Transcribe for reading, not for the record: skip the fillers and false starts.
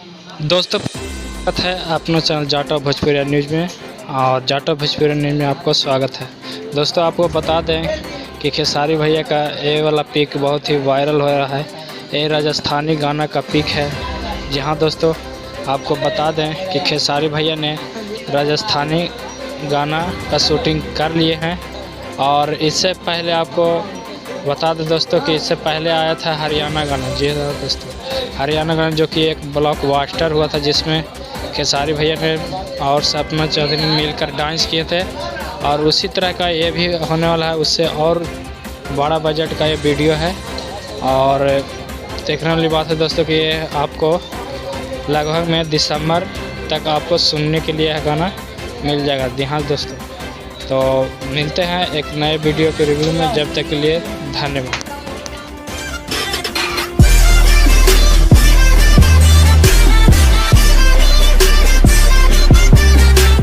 दोस्तों स्वागत है अपना चैनल जाटो भोजपुरिया न्यूज़ में। और जाटो भोजपुरिया न्यूज़ में आपको स्वागत है। दोस्तों आपको बता दें कि खेसारी भैया का ये वाला पिक बहुत ही वायरल हो रहा है। ये राजस्थानी गाना का पिक है। जी हाँ दोस्तों, आपको बता दें कि खेसारी भैया ने राजस्थानी गाना का शूटिंग कर लिए हैं। और इससे पहले आपको बता दें दोस्तों कि इससे पहले आया था हरियाणा गाना। जी हाँ दोस्तों, हरियाणा गाना जो कि एक ब्लॉकबस्टर हुआ था, जिसमें खेसारी भैया ने और सपना चौधरी ने मिलकर डांस किए थे। और उसी तरह का ये भी होने वाला है, उससे और बड़ा बजट का ये वीडियो है। और देखने वाली बात है दोस्तों कि ये आपको लगभग में दिसंबर तक आपको सुनने के लिए यह गाना मिल जाएगा। जी हाँ दोस्तों, तो मिलते हैं एक नए वीडियो के रिव्यू में। जब तक के लिए धन्यवाद।